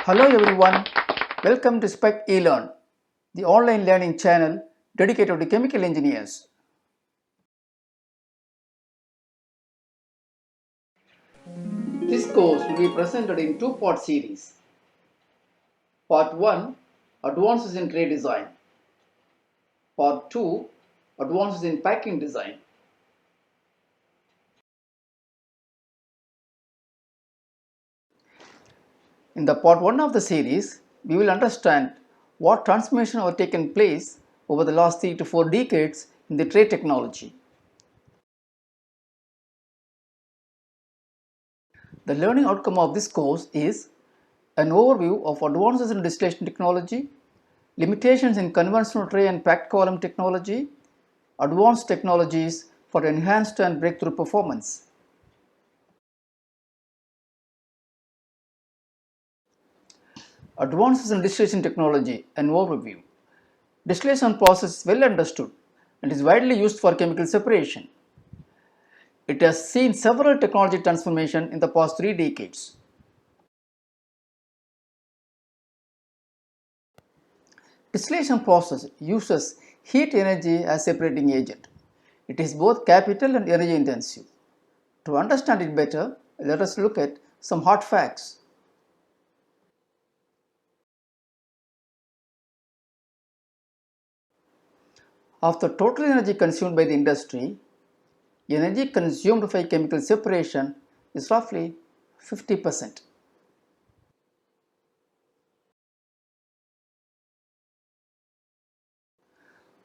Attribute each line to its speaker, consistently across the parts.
Speaker 1: Hello everyone, welcome to Spec eLearn, the online learning channel dedicated to chemical engineers. This course will be presented in two-part series. Part 1, Advances in Tray Design. Part 2, Advances in Packing Design. In the part 1 of the series, we will understand what transformations have taken place over the last 3 to 4 decades in the tray technology. The learning outcome of this course is an overview of advances in distillation technology, limitations in conventional tray and packed column technology, advanced technologies for enhanced and breakthrough performance. Advances in distillation technology, an overview. Distillation process is well understood and is widely used for chemical separation. It has seen several technology transformations in the past 3 decades. Distillation process uses heat energy as separating agent. It is both capital and energy intensive. To understand it better, let us look at some hard facts. Of the total energy consumed by the industry, energy consumed by chemical separation is roughly 50%.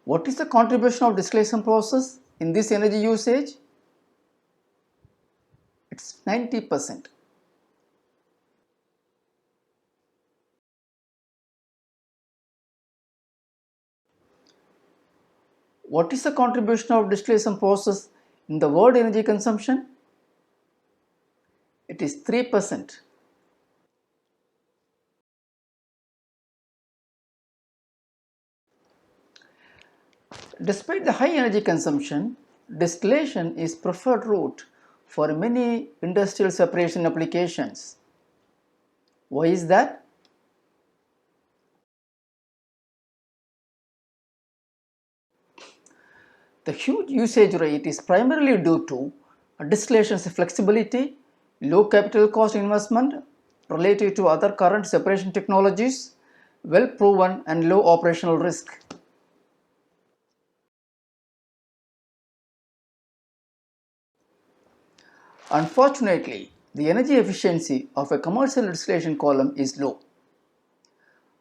Speaker 1: What is the contribution of distillation process in this energy usage? It's 90%. What is the contribution of distillation process in the world energy consumption? It is 3%. Despite the high energy consumption, distillation is preferred route for many industrial separation applications. Why is that? The huge usage rate is primarily due to distillation's flexibility, low capital cost investment relative to other current separation technologies, well proven and low operational risk. Unfortunately, the energy efficiency of a commercial distillation column is low.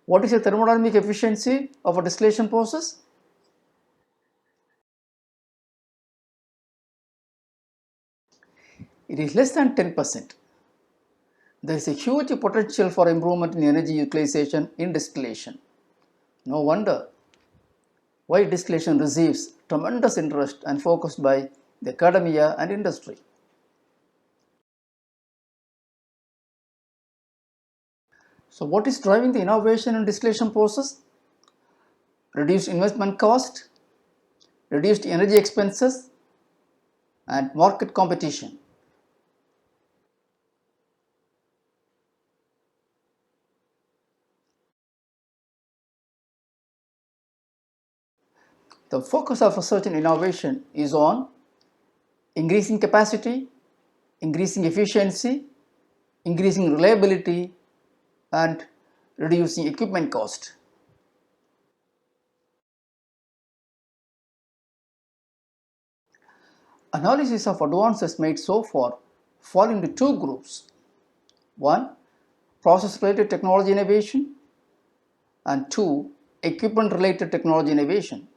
Speaker 1: What is the thermodynamic efficiency of a distillation process? It is less than 10%. There is a huge potential for improvement in energy utilization in distillation. No wonder why distillation receives tremendous interest and focus by the academia and industry. So what is driving the innovation in distillation process? Reduced investment cost, reduced energy expenses, and market competition. The focus of research and innovation is on increasing capacity, increasing efficiency, increasing reliability, and reducing equipment cost. Analysis of advances made so far fall into two groups. One, process-related technology innovation, and two, equipment-related technology innovation.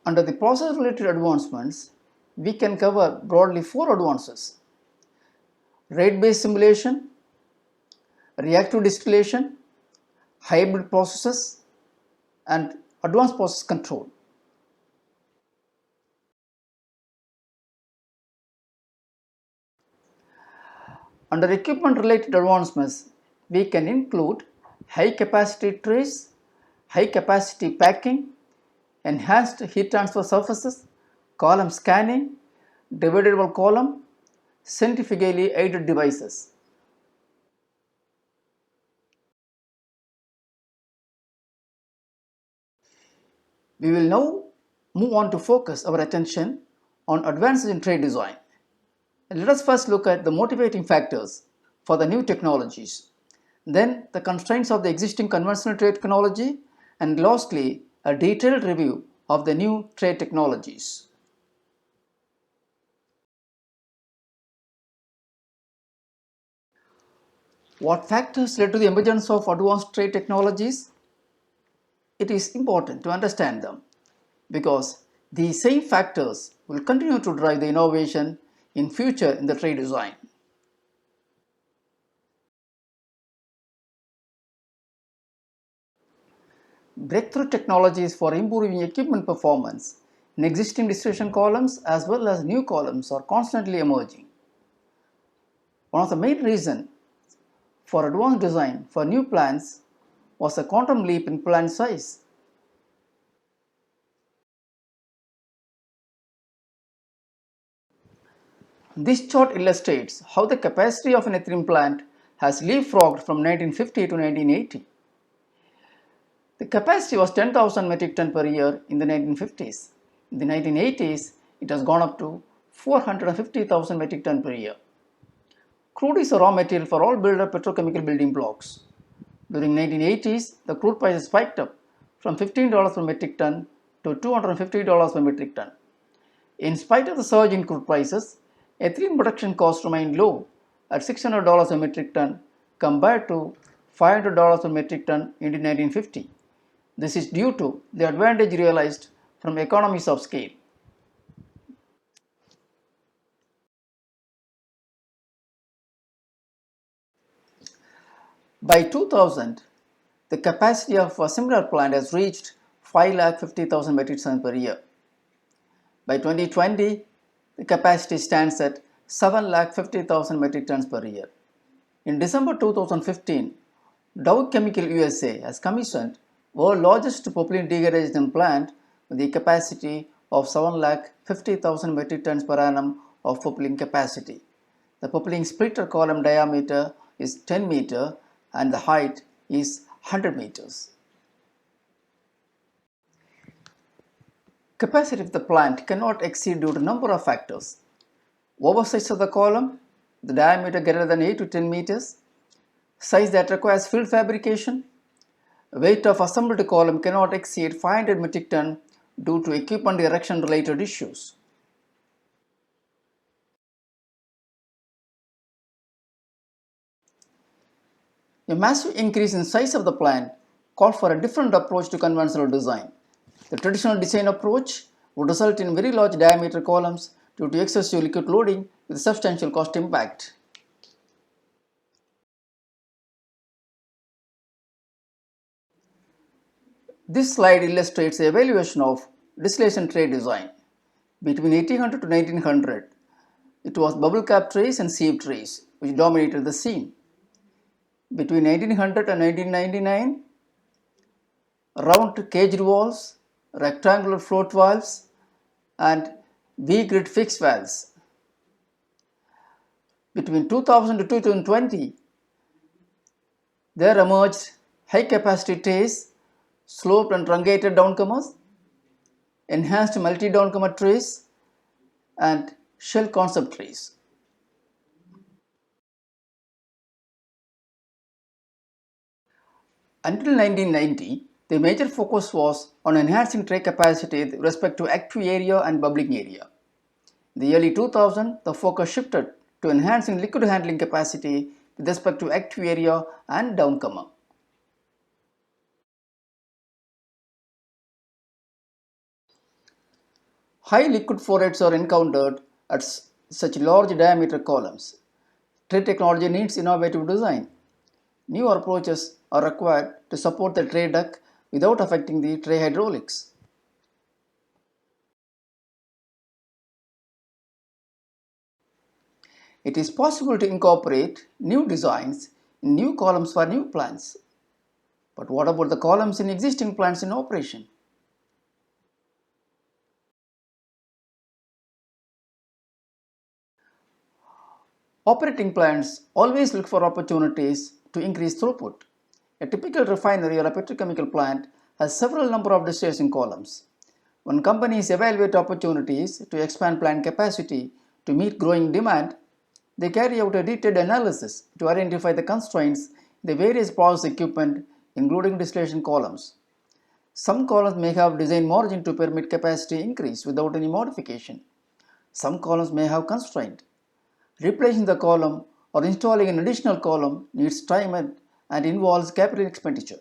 Speaker 1: Under the process-related advancements, we can cover broadly 4 advances: rate-based simulation, reactive distillation, hybrid processes, and advanced process control. Under equipment related advancements, we can include high capacity trays, high capacity packing, enhanced heat transfer surfaces, column scanning, dividable column, centrifugally aided devices. We will now move on to focus our attention on advances in tray design. Let us first look at the motivating factors for the new technologies, then the constraints of the existing conventional tray technology, and lastly, a detailed review of the new tray technologies. What factors led to the emergence of advanced tray technologies? It is important to understand them because these same factors will continue to drive the innovation in future in the tray design. Breakthrough technologies for improving equipment performance in existing distillation columns as well as new columns are constantly emerging. One of the main reasons for advanced design for new plants was a quantum leap in plant size. This chart illustrates how the capacity of an ethylene plant has leapfrogged from 1950 to 1980. The capacity was 10,000 metric ton per year in the 1950s. In the 1980s, it has gone up to 450,000 metric ton per year. Crude is a raw material for all built-up petrochemical building blocks. During 1980s, the crude prices spiked up from $15 per metric ton to $250 per metric ton. In spite of the surge in crude prices, ethylene production costs remained low at $600 per metric ton compared to $500 per metric ton in 1950. This is due to the advantage realized from economies of scale. By 2000, the capacity of a similar plant has reached 550,000 metric tons per year. By 2020, the capacity stands at 750,000 metric tons per year. In December 2015, Dow Chemical USA has commissioned world's largest propylene degradation plant with a capacity of 750,000 metric tons per annum of propylene capacity. The propylene splitter column diameter is 10 meters and the height is 100 meters. Capacity of the plant cannot exceed due to a number of factors. Oversize of the column, the diameter greater than 8 to 10 meters, size that requires field fabrication, weight of assembled column cannot exceed 500 metric ton due to equipment erection related issues. A massive increase in size of the plant called for a different approach to conventional design. The traditional design approach would result in very large diameter columns due to excessive liquid loading with substantial cost impact. This slide illustrates the evaluation of distillation tray design. Between 1800 to 1900, it was bubble cap trays and sieve trays which dominated the scene. Between 1900 and 1999, round caged valves, rectangular float valves, and V-grid fixed valves. Between 2000 to 2020, there emerged high-capacity trays, sloped and truncated downcomers, enhanced multi-downcomer trays, and shell concept trays. Until 1990, the major focus was on enhancing tray capacity with respect to active area and bubbling area. In the early 2000s, the focus shifted to enhancing liquid handling capacity with respect to active area and downcomer. High liquid flow rates are encountered at such large diameter columns. Tray technology needs innovative design. New approaches are required to support the tray deck without affecting the tray hydraulics. It is possible to incorporate new designs in new columns for new plants. But what about the columns in existing plants in operation? Operating plants always look for opportunities to increase throughput. A typical refinery or a petrochemical plant has several number of distillation columns. When companies evaluate opportunities to expand plant capacity to meet growing demand, they carry out a detailed analysis to identify the constraints in the various process equipment, including distillation columns. Some columns may have design margin to permit capacity increase without any modification. Some columns may have constraint. Replacing the column or installing an additional column needs time and involves capital expenditure.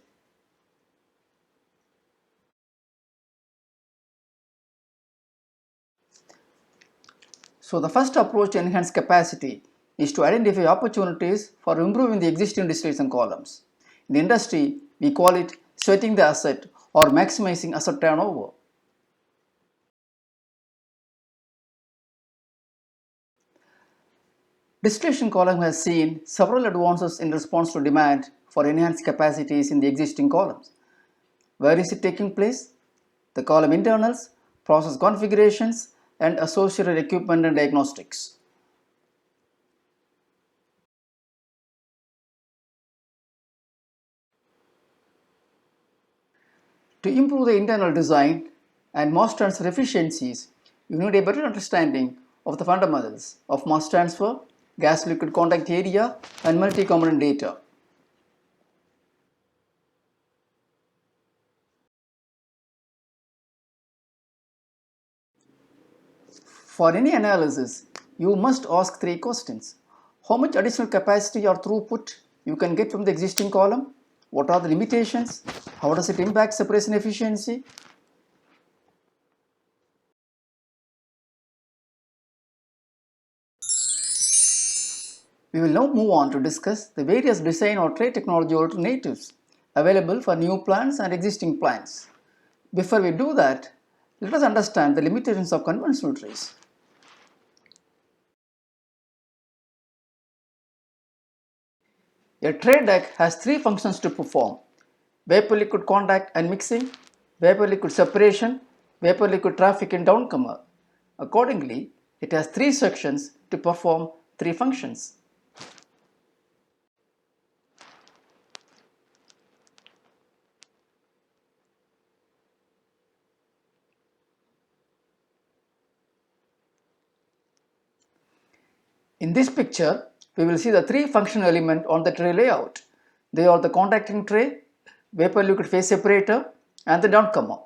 Speaker 1: So the first approach to enhance capacity is to identify opportunities for improving the existing distillation columns. In the industry, we call it sweating the asset or maximizing asset turnover. Distillation column has seen several advances in response to demand for enhanced capacities in the existing columns. Where is it taking place? The column internals, process configurations, and associated equipment and diagnostics. To improve the internal design and mass transfer efficiencies, you need a better understanding of the fundamentals of mass transfer, gas liquid contact area, and multi-component data. For any analysis, you must ask three questions. How much additional capacity or throughput you can get from the existing column? What are the limitations? How does it impact separation efficiency? We will now move on to discuss the various design or tray technology alternatives available for new plants and existing plants. Before we do that, let us understand the limitations of conventional trays. A tray deck has three functions to perform: vapor liquid contact and mixing, vapor liquid separation, vapor liquid traffic and downcomer. Accordingly, it has three sections to perform three functions. In this picture, we will see the three functional elements on the tray layout. They are the contacting tray, vapor liquid phase separator, and the downcomer.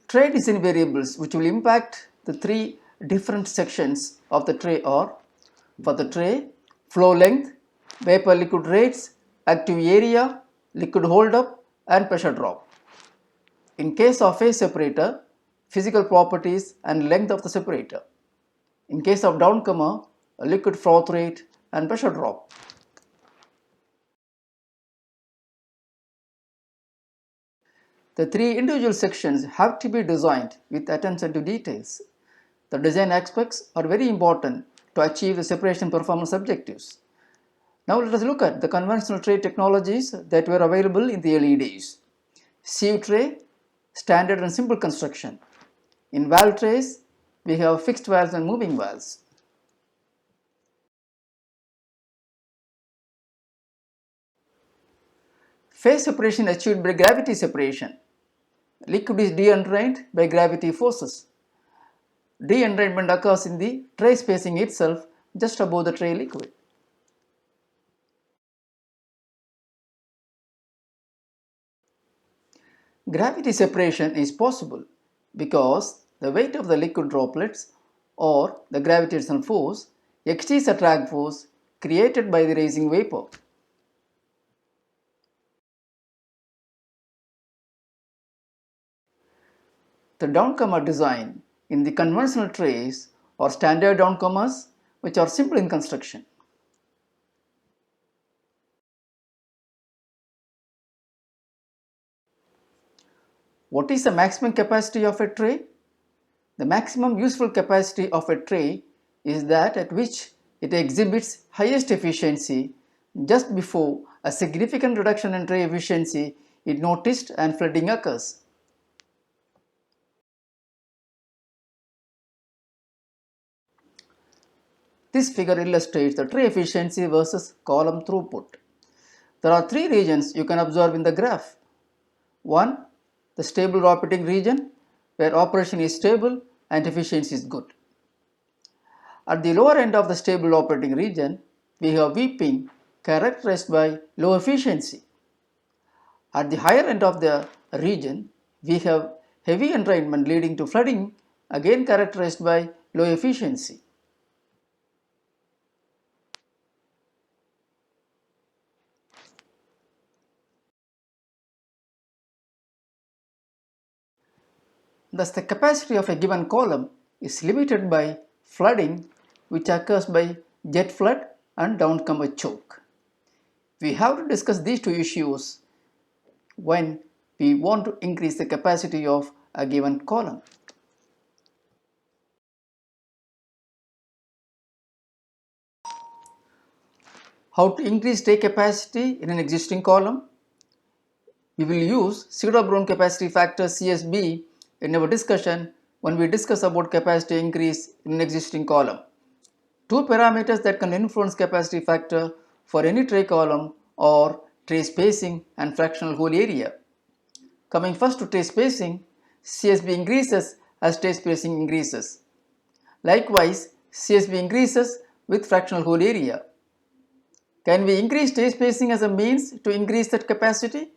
Speaker 1: Tray design variables which will impact the three different sections of the tray are: for the tray, flow length, vapor liquid rates, active area, liquid holdup, and pressure drop. In case of phase separator, physical properties and length of the separator. In case of downcomer, a liquid froth rate and pressure drop. The three individual sections have to be designed with attention to details. The design aspects are very important to achieve the separation performance objectives. Now let us look at the conventional tray technologies that were available in the early days. Sieve tray, standard and simple construction. In valve trays, we have fixed valves and moving valves. Phase separation achieved by gravity separation. Liquid is de-entrained by gravity forces. De-entrainment occurs in the tray spacing itself just above the tray liquid. Gravity separation is possible because the weight of the liquid droplets or the gravitational force exceeds the drag force created by the rising vapor. The downcomer design in the conventional trays are standard downcomers which are simple in construction. What is the maximum capacity of a tray? The maximum useful capacity of a tray is that at which it exhibits highest efficiency just before a significant reduction in tray efficiency is noticed and flooding occurs. This figure illustrates the tray efficiency versus column throughput. There are three regions you can observe in the graph. One, the stable operating region, where operation is stable and efficiency is good. At the lower end of the stable operating region, we have weeping characterized by low efficiency. At the higher end of the region, we have heavy entrainment leading to flooding, again characterized by low efficiency. Thus, the capacity of a given column is limited by flooding, which occurs by jet flood and downcomer choke. We have to discuss these two issues when we want to increase the capacity of a given column. How to increase tray capacity in an existing column? We will use pseudo-Brown capacity factor CSB in our discussion when we discuss about capacity increase in an existing column. Two parameters that can influence capacity factor for any tray column are tray spacing and fractional hole area. Coming first to tray spacing, CSB increases as tray spacing increases. Likewise, CSB increases with fractional hole area. Can we increase tray spacing as a means to increase that capacity?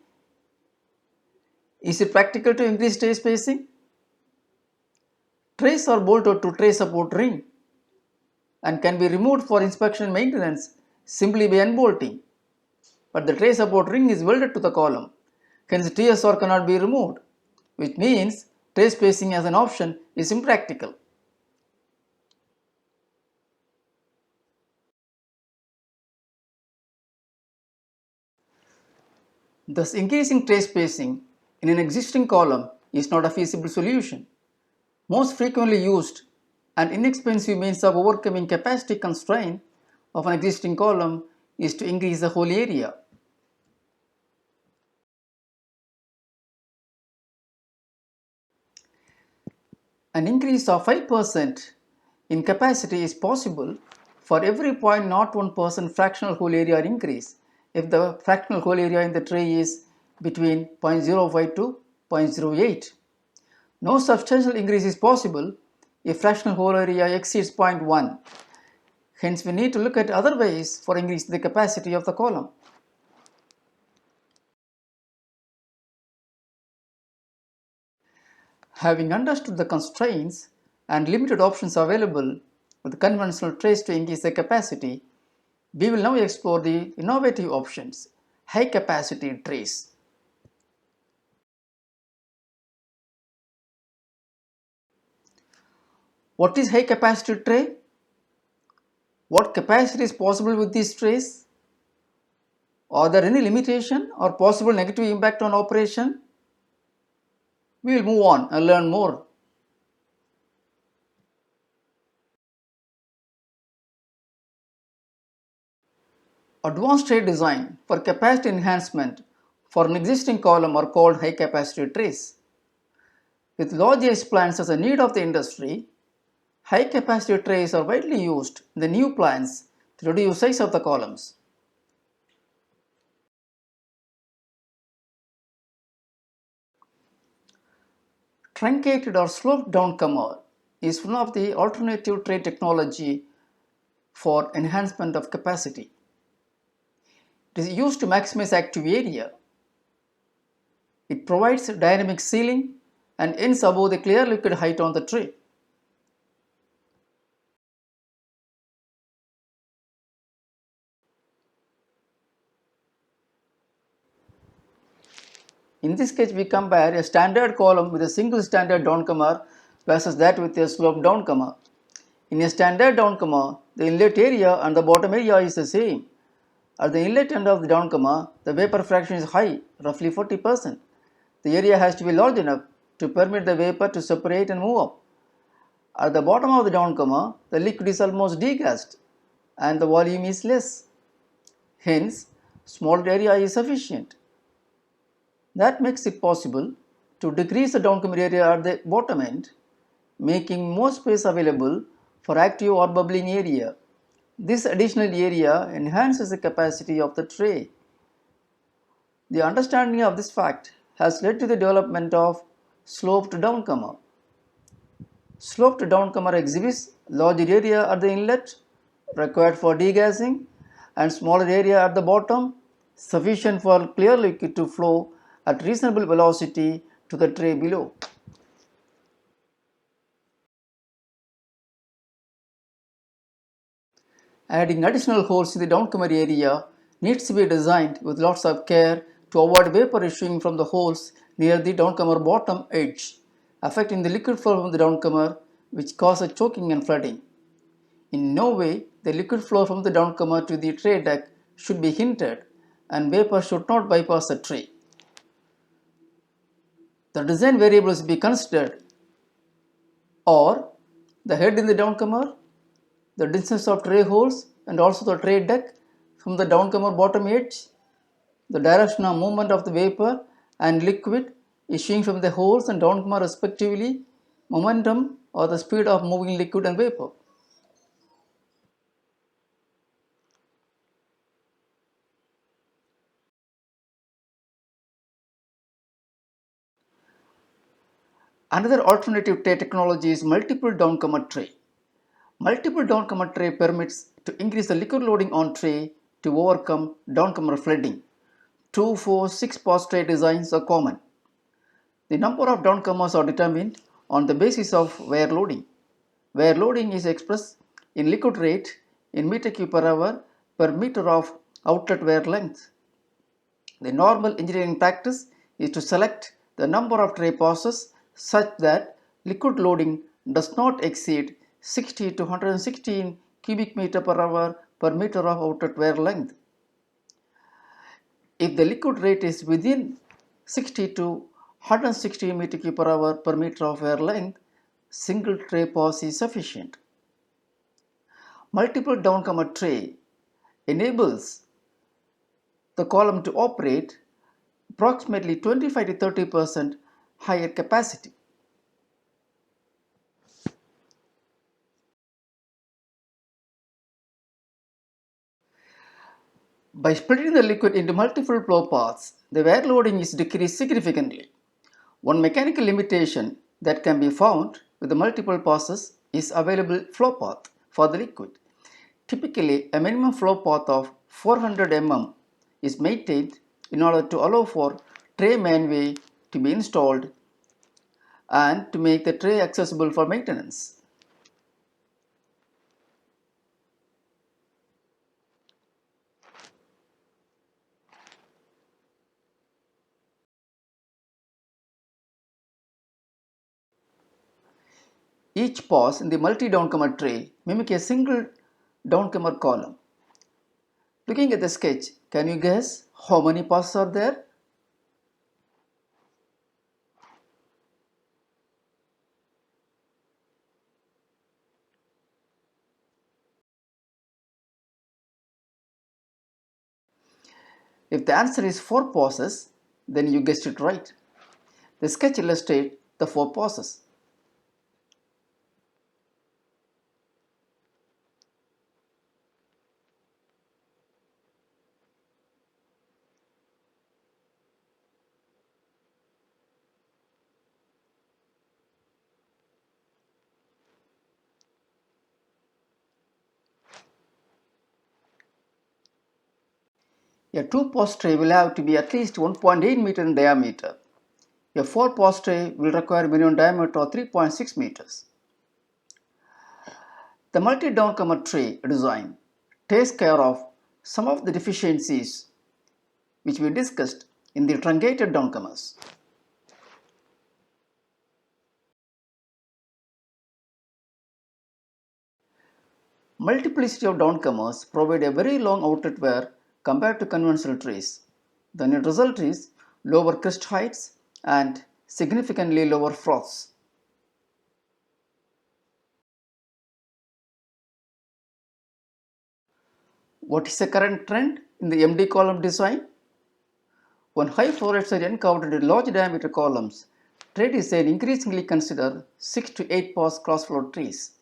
Speaker 1: Is it practical to increase tray spacing? Trays are bolted to tray support ring and can be removed for inspection and maintenance simply by unbolting. But the tray support ring is welded to the column, hence TSR cannot be removed, which means tray spacing as an option is impractical. Thus, increasing tray spacing in an existing column is not a feasible solution. Most frequently used and inexpensive means of overcoming capacity constraint of an existing column is to increase the hole area. An increase of 5% in capacity is possible for every 0.01% fractional hole area increase if the fractional hole area in the tray is between 0.05 to 0.08. No substantial increase is possible if fractional hole area exceeds 0.1. Hence, we need to look at other ways for increasing the capacity of the column. Having understood the constraints and limited options available with conventional trays to increase the capacity, we will now explore the innovative options, high capacity trays. What is high capacity tray? What capacity is possible with these trays? Are there any limitation or possible negative impact on operation? We will move on and learn more. Advanced tray design for capacity enhancement for an existing column are called high capacity trays. With large age plants as a need of the industry, high capacity trays are widely used in the new plants to reduce size of the columns. Truncated or sloped downcomer is one of the alternative tray technology for enhancement of capacity. It is used to maximize active area. It provides dynamic sealing and ends above the clear liquid height on the tray. In this case, we compare a standard column with a single standard downcomer versus that with a sloped downcomer. In a standard downcomer, the inlet area and the bottom area is the same. At the inlet end of the downcomer, the vapor fraction is high, roughly 40%. The area has to be large enough to permit the vapor to separate and move up. At the bottom of the downcomer, the liquid is almost degassed and the volume is less. Hence, smaller area is sufficient. That makes it possible to decrease the downcomer area at the bottom end, making more space available for active or bubbling area. This additional area enhances the capacity of the tray. The understanding of this fact has led to the development of sloped downcomer. Sloped downcomer exhibits larger area at the inlet required for degassing and smaller area at the bottom sufficient for clear liquid to flow at reasonable velocity to the tray below. Adding additional holes in the downcomer area needs to be designed with lots of care to avoid vapor issuing from the holes near the downcomer bottom edge, affecting the liquid flow from the downcomer, which causes choking and flooding. In no way the liquid flow from the downcomer to the tray deck should be hindered and vapor should not bypass the tray. The design variables to be considered are the head in the downcomer, the distance of tray holes and also the tray deck from the downcomer bottom edge, the direction of movement of the vapor and liquid issuing from the holes and downcomer respectively, momentum or the speed of moving liquid and vapor. Another alternative tray technology is multiple downcomer tray. Multiple downcomer tray permits to increase the liquid loading on tray to overcome downcomer flooding. 2, 4, 6 pass tray designs are common. The number of downcomers are determined on the basis of wear loading. Wear loading is expressed in liquid rate in meter cube per hour per meter of outlet wear length. The normal engineering practice is to select the number of tray passes such that liquid loading does not exceed 60 to 116 cubic meter per hour per meter of outlet wear length. If the liquid rate is within 60 to 160 meter cube per hour per meter of wear length, single tray pass is sufficient. Multiple downcomer tray enables the column to operate approximately 25 to 30% higher capacity. By splitting the liquid into multiple flow paths, the wear loading is decreased significantly. One mechanical limitation that can be found with the multiple passes is available flow path for the liquid. Typically, a minimum flow path of 400 mm is maintained in order to allow for tray manway to be installed and to make the tray accessible for maintenance. Each pass in the multi-downcomer tray mimics a single downcomer column. Looking at the sketch, can you guess how many passes are there? If the answer is 4 passes, then you guessed it right. The sketch illustrates the 4 passes. A 2-pass tray will have to be at least 1.8 meter in diameter. A 4-pass tray will require minimum diameter of 3.6 meters. The multi-downcomer tray design takes care of some of the deficiencies which we discussed in the truncated downcomers. Multiplicity of downcomers provide a very long outlet wear compared to conventional trays. The net result is lower crest heights and significantly lower froths. What is the current trend in the MD column design? When high flow rates are encountered in large diameter columns, tray design increasingly consider 6 to 8 pass cross flow trees.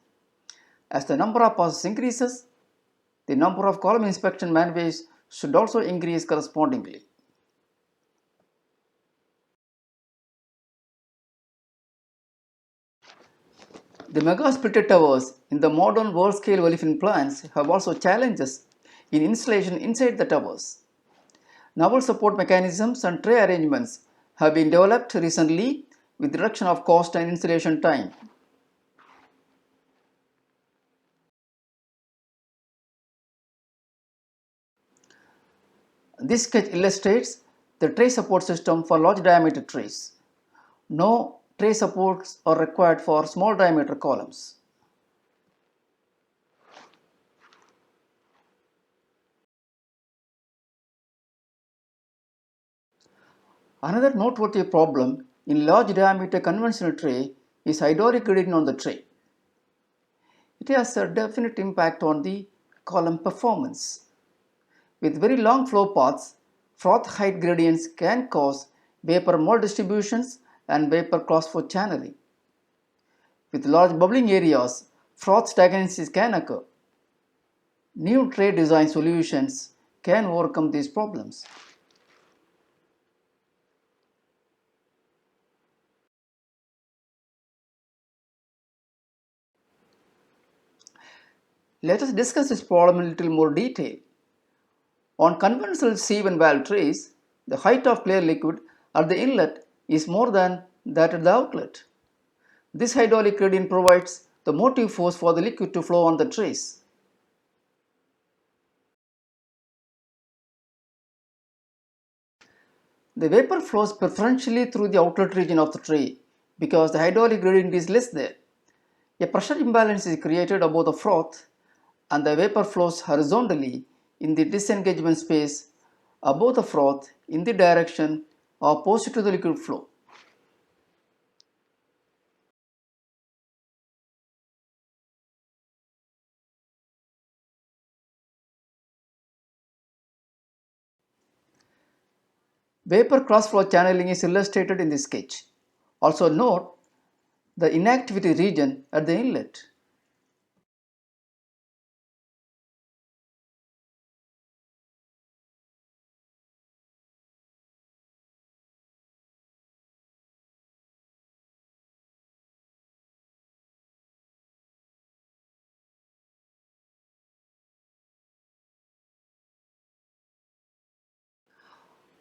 Speaker 1: As the number of passes increases, the number of column inspection manways should also increase correspondingly. The mega splitter towers in the modern world-scale olefin plants have also challenges in installation inside the towers. Novel support mechanisms and tray arrangements have been developed recently with reduction of cost and installation time. This sketch illustrates the tray support system for large diameter trays. No tray supports are required for small diameter columns. Another noteworthy problem in large diameter conventional tray is hydraulic gradient on the tray. It has a definite impact on the column performance. With very long flow paths, froth height gradients can cause vapor mole distributions and vapor cross-flow channeling. With large bubbling areas, froth stagnancies can occur. New tray design solutions can overcome these problems. Let us discuss this problem in a little more detail. On conventional sieve and valve trays, the height of clear liquid at the inlet is more than that at the outlet. This hydraulic gradient provides the motive force for the liquid to flow on the trays. The vapor flows preferentially through the outlet region of the tray because the hydraulic gradient is less there. A pressure imbalance is created above the froth and the vapor flows horizontally in the disengagement space above the froth in the direction opposite to the liquid flow. Vapor cross-flow channeling is illustrated in this sketch. Also note the inactivity region at the inlet.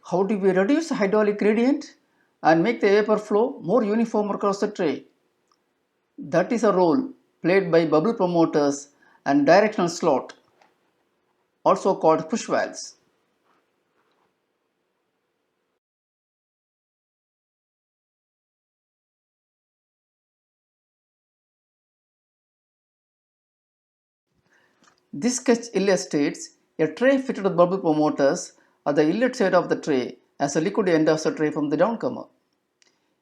Speaker 1: How do we reduce the hydraulic gradient and make the vapor flow more uniform across the tray? That is a role played by bubble promoters and directional slot, also called push valves. This sketch illustrates a tray fitted with bubble promoters at the inlet side of the tray as the liquid enters the tray from the downcomer.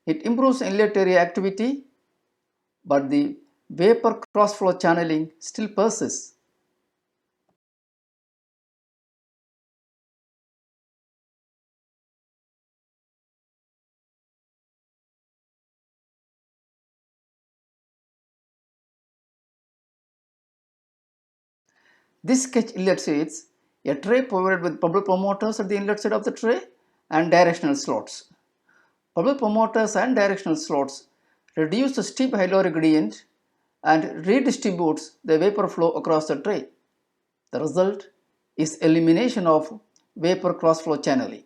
Speaker 1: It improves inlet area activity, but the vapor cross-flow channeling still persists. This sketch illustrates a tray provided with bubble promoters at the inlet side of the tray and directional slots. Bubble promoters and directional slots reduce the steep hydraulic gradient and redistributes the vapor flow across the tray. The result is elimination of vapor cross-flow channeling.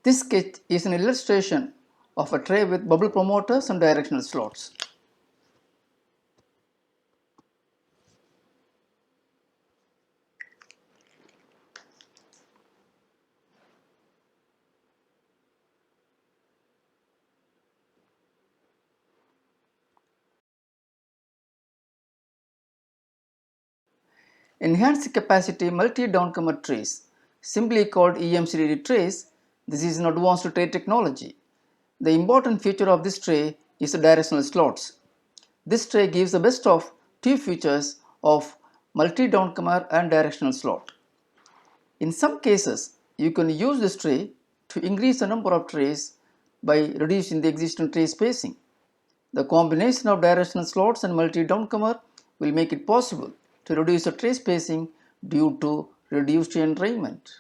Speaker 1: This sketch is an illustration of a tray with bubble promoters and directional slots. Enhanced capacity multi-downcomer trays, simply called Emcd trays. This is an advanced tray technology. The important feature of this tray is the directional slots. This tray gives the best of two features of multi-downcomer and directional slot. In some cases, you can use this tray to increase the number of trays by reducing the existing tray spacing. The combination of directional slots and multi-downcomer will make it possible to reduce the tray spacing due to reduced entrainment.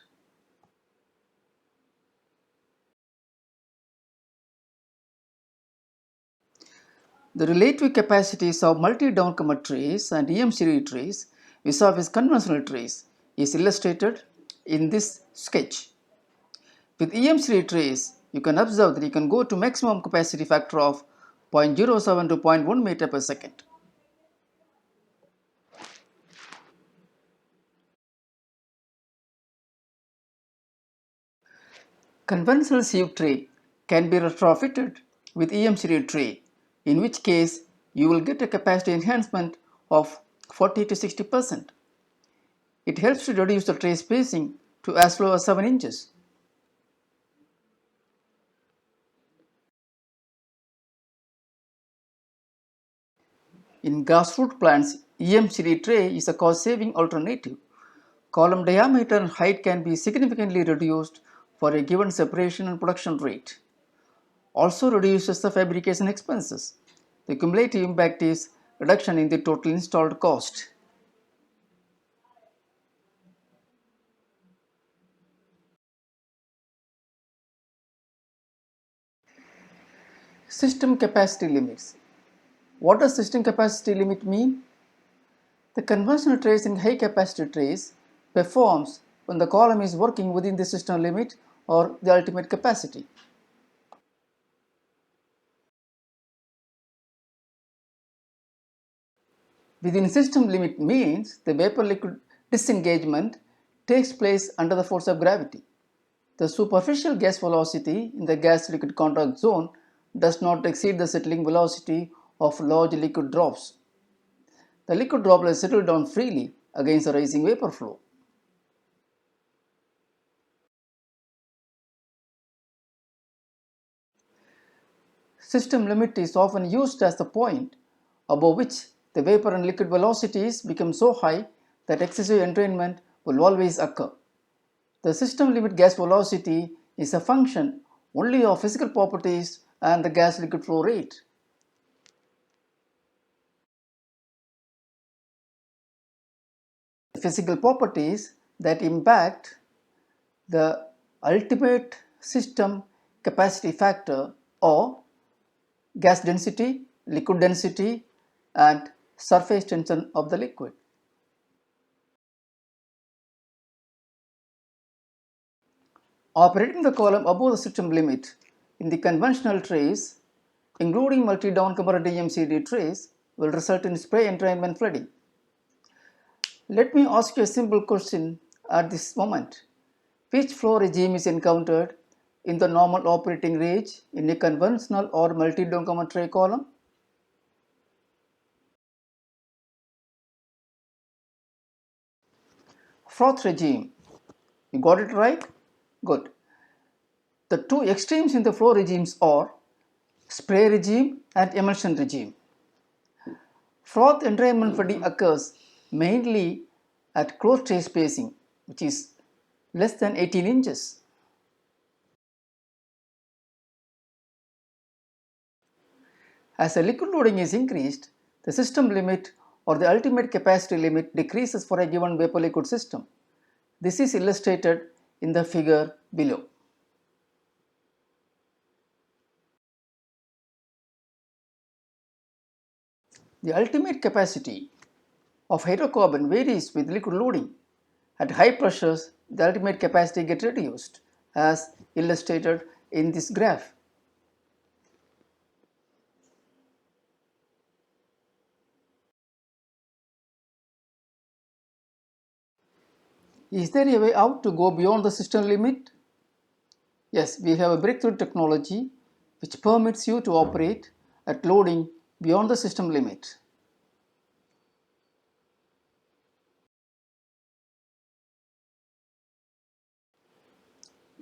Speaker 1: The relative capacities of multi-downcomer trays and Emcd trays vis-a-vis conventional trays is illustrated in this sketch. With Emcd trays, you can observe that you can go to maximum capacity factor of 0.07 to 0.1 meter per second. Conventional sieve tray can be retrofitted with Emcd tray, in which case you will get a capacity enhancement of 40 to 60%. It helps to reduce the tray spacing to as low as 7 inches. In grassroots plants, Emcd tray is a cost-saving alternative. Column diameter and height can be significantly reduced for a given separation and production rate. Also reduces the fabrication expenses. The cumulative impact is reduction in the total installed cost. System capacity limits. What does system capacity limit mean? The conventional trays and high capacity trays performs when the column is working within the system limit or the ultimate capacity. Within system limit means the vapor liquid disengagement takes place under the force of gravity. The superficial gas velocity in the gas liquid contact zone does not exceed the settling velocity of large liquid drops. The liquid droplets settle down freely against the rising vapor flow. System limit is often used as the point above which the vapor and liquid velocities become so high that excessive entrainment will always occur. The system limit gas velocity is a function only of physical properties and the gas liquid flow rate. Physical properties that impact the ultimate system capacity factor or gas density, liquid density, and surface tension of the liquid. Operating the column above the system limit in the conventional trays, including multi-downcomer and Emcd trays, will result in spray entrainment flooding. Let me ask you a simple question at this moment. Which flow regime is encountered in the normal operating range in a conventional or multi-downcomer tray column? Froth regime. You got it right? Good. The two extremes in the flow regimes are spray regime and emulsion regime. Froth entrainment flooding occurs mainly at close tray spacing, which is less than 18 inches. As the liquid loading is increased, the system limit or the ultimate capacity limit decreases for a given vapor liquid system. This is illustrated in the figure below. The ultimate capacity of hydrocarbon varies with liquid loading. At high pressures, the ultimate capacity gets reduced, as illustrated in this graph. Is there a way out to go beyond the system limit? Yes, we have a breakthrough technology which permits you to operate at loading beyond the system limit.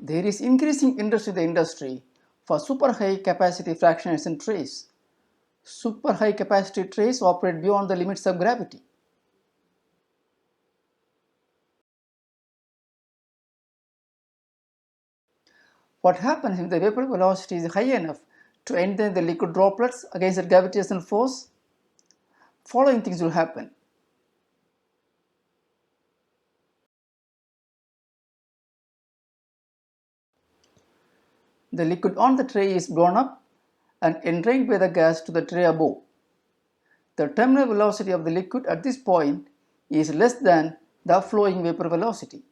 Speaker 1: There is increasing interest in the industry for super high capacity fractionation trays. Super high capacity trays operate beyond the limits of gravity. What happens if the vapor velocity is high enough to enter the liquid droplets against the gravitational force? Following things will happen. The liquid on the tray is blown up and entrained by the gas to the tray above. The terminal velocity of the liquid at this point is less than the flowing vapor velocity.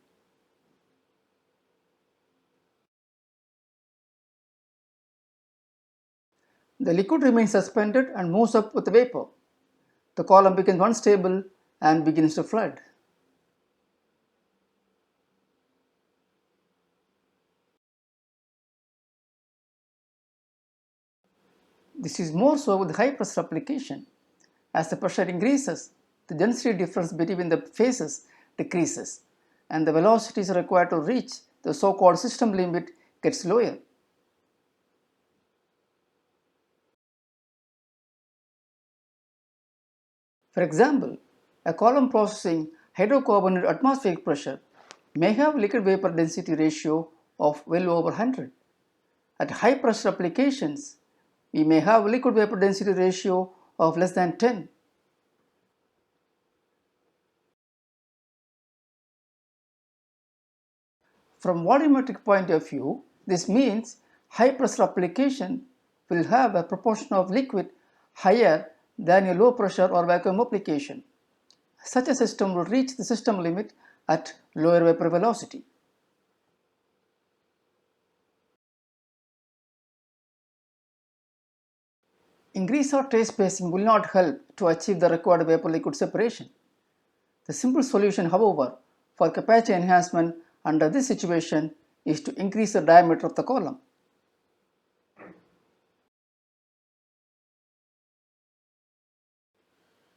Speaker 1: The liquid remains suspended and moves up with the vapor. The column becomes unstable and begins to flood. This is more so with high pressure application. As the pressure increases, the density difference between the phases decreases and the velocities required to reach the so-called system limit gets lower. For example, a column processing hydrocarbon at atmospheric pressure may have liquid vapor density ratio of well over 100. At high pressure applications, we may have liquid vapor density ratio of less than 10. From volumetric point of view, this means high pressure application will have a proportion of liquid higher than a low pressure or vacuum application. Such a system will reach the system limit at lower vapor velocity. Increase of tray spacing will not help to achieve the required vapor-liquid separation. The simple solution, however, for capacity enhancement under this situation is to increase the diameter of the column.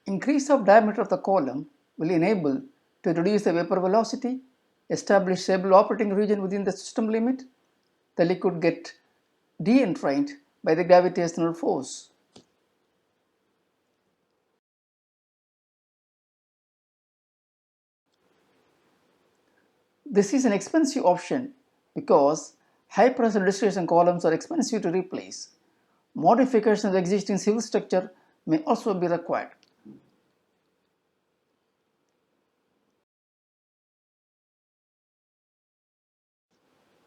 Speaker 1: Increase of diameter of the column will enable to reduce the vapor velocity, establish stable operating region within the system limit. The liquid gets de-entrained by the gravitational force. This is an expensive option because high pressure distillation columns are expensive to replace. Modification of the existing civil structure may also be required.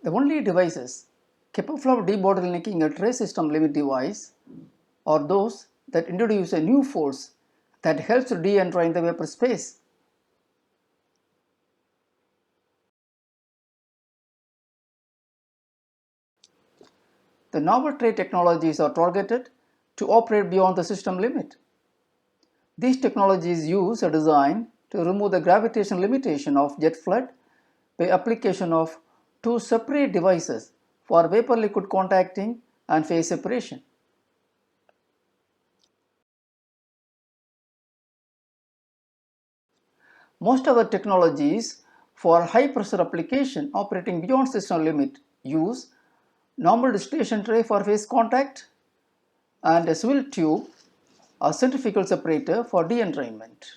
Speaker 1: The only devices capable of debottlenecking a tray system limit device are those that introduce a new force that helps to de-entrain the vapor space. The novel tray technologies are targeted to operate beyond the system limit. These technologies use a design to remove the gravitational limitation of jet flood by application of two separate devices for vapor-liquid contacting and phase separation. Most other technologies for high pressure application operating beyond system limit use normal distillation tray for phase contact and a swivel tube or centrifugal separator for de-entrainment.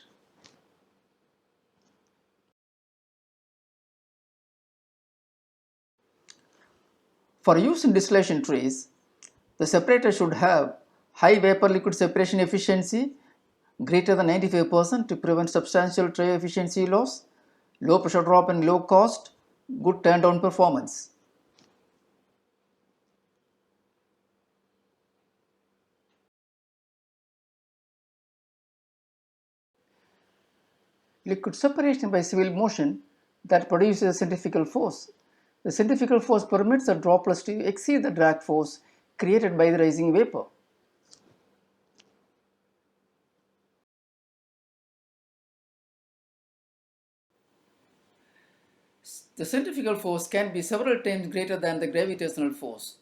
Speaker 1: For use in distillation trays, the separator should have high vapor-liquid separation efficiency greater than 95% to prevent substantial tray efficiency loss, low pressure drop and low cost, good turn-down performance. Liquid separation by swivel motion that produces a centrifugal force. The centrifugal force permits the droplets to exceed the drag force created by the rising vapor. The centrifugal force can be several times greater than the gravitational force.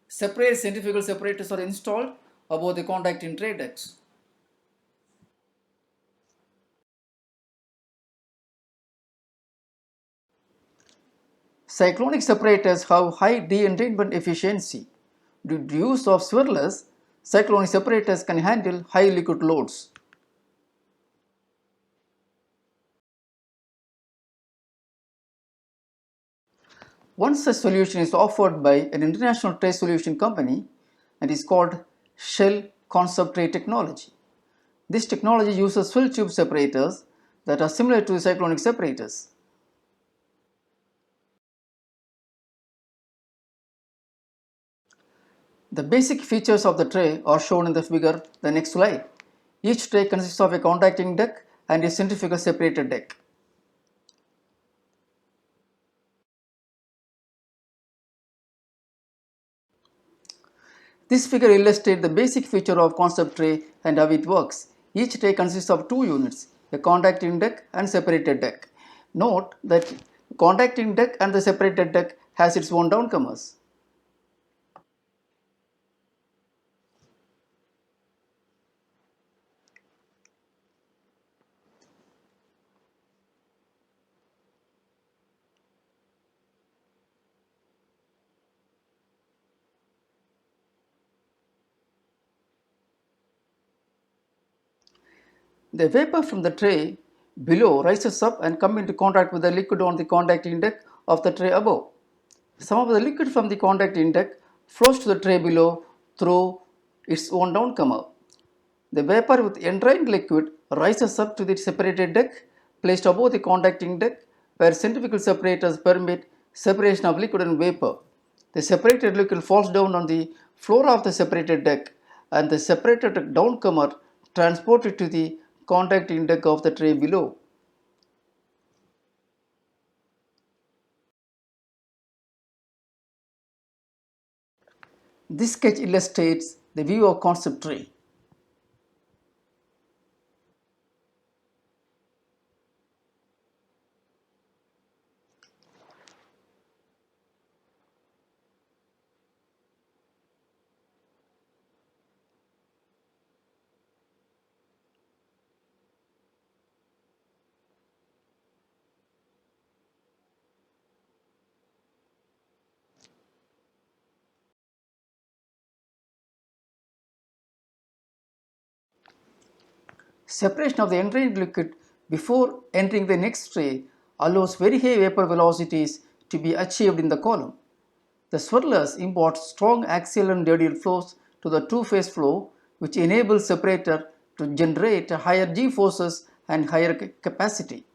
Speaker 1: Separate centrifugal separators are installed above the contacting tray ducts. Cyclonic separators have high de-entrainment efficiency. Due to use of swirlers, cyclonic separators can handle high liquid loads. One such solution is offered by an international tray solution company and is called Shell Concept Tray Technology. This technology uses fill tube separators that are similar to cyclonic separators. The basic features of the tray are shown in the figure the next slide. Each tray consists of a contacting deck and a centrifugal separator deck. This figure illustrates the basic feature of concept tray and how it works. Each tray consists of two units, a contacting deck and separated deck. Note that contacting deck and the separated deck has its own downcomers. The vapor from the tray below rises up and comes into contact with the liquid on the contacting deck of the tray above. Some of the liquid from the contacting deck flows to the tray below through its own downcomer. The vapor with entrained liquid rises up to the separated deck placed above the contacting deck where centrifugal separators permit separation of liquid and vapor. The separated liquid falls down on the floor of the separated deck and the separated downcomer transported to the contacting deck of the tray below. This sketch illustrates the view of concept tray. Separation of the entrained liquid before entering the next tray allows very high vapor velocities to be achieved in the column. The swirlers impart strong axial and radial flows to the two-phase flow, which enables separator to generate higher G forces and higher capacity.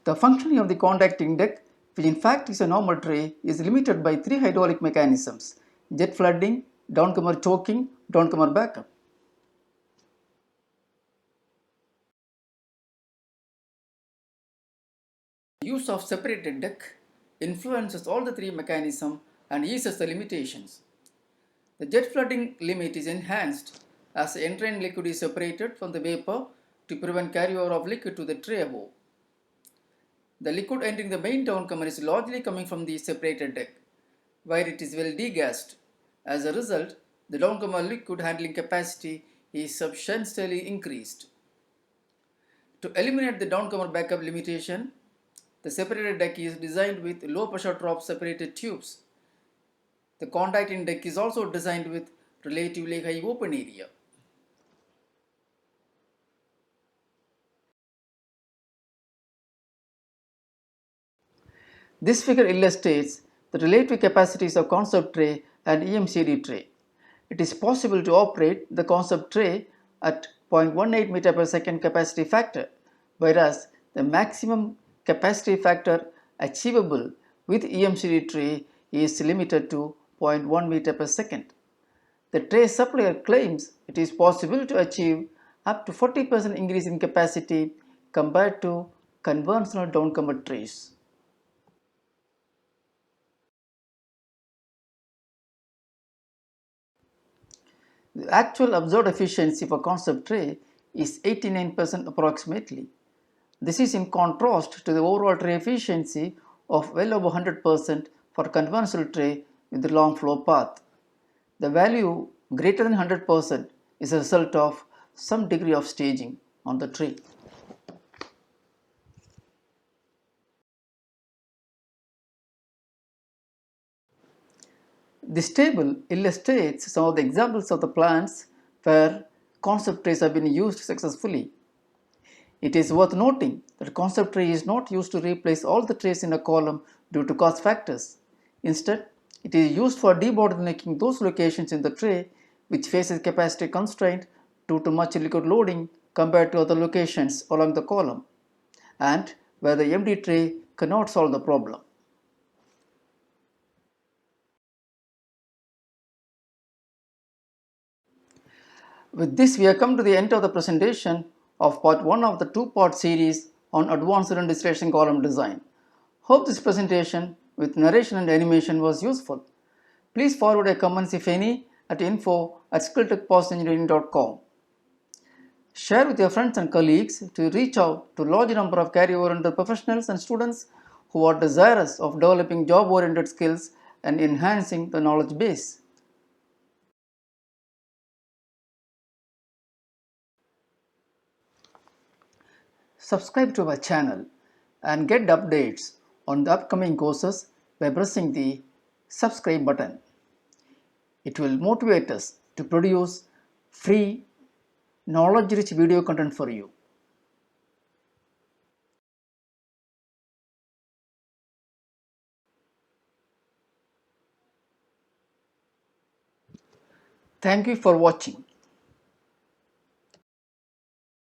Speaker 1: The functioning of the contacting deck, which in fact is a normal tray, is limited by three hydraulic mechanisms: jet flooding, downcomer choking, downcomer backup. The use of separated deck influences all the three mechanisms and eases the limitations. The jet flooding limit is enhanced as the entrained liquid is separated from the vapor to prevent carryover of liquid to the tray above. The liquid entering the main downcomer is largely coming from the separated deck, where it is well degassed. As a result, the downcomer liquid handling capacity is substantially increased. To eliminate the downcomer backup limitation, the separated deck is designed with low pressure drop separated tubes. The contacting deck is also designed with relatively high open area. This figure illustrates the relative capacities of concept tray and Emcd tray. It is possible to operate the concept tray at 0.18 meter per second capacity factor, whereas the maximum capacity factor achievable with Emcd tray is limited to 0.1 meter per second. The tray supplier claims it is possible to achieve up to 40% increase in capacity compared to conventional downcomer trays. The actual observed efficiency for concept tray is 89% approximately. This is in contrast to the overall tray efficiency of well over 100% for conventional tray with the long flow path. The value greater than 100% is a result of some degree of staging on the tray. This table illustrates some of the examples of the plants where concept trays have been used successfully. It is worth noting that concept tray is not used to replace all the trays in a column due to cost factors. Instead, it is used for debottlenecking those locations in the tray which faces capacity constraint due to much liquid loading compared to other locations along the column, and where the empty tray cannot solve the problem. With this, we have come to the end of the presentation of part 1 of the 2-part series on advanced distillation column design. Hope this presentation with narration and animation was useful. Please forward your comments if any at info@skilltechprocessengineering.com. Share with your friends and colleagues to reach out to a large number of career-oriented professionals and students who are desirous of developing job-oriented skills and enhancing the knowledge base. Subscribe to our channel and get updates on the upcoming courses by pressing the subscribe button. It will motivate us to produce free, knowledge-rich video content for you. Thank you for watching.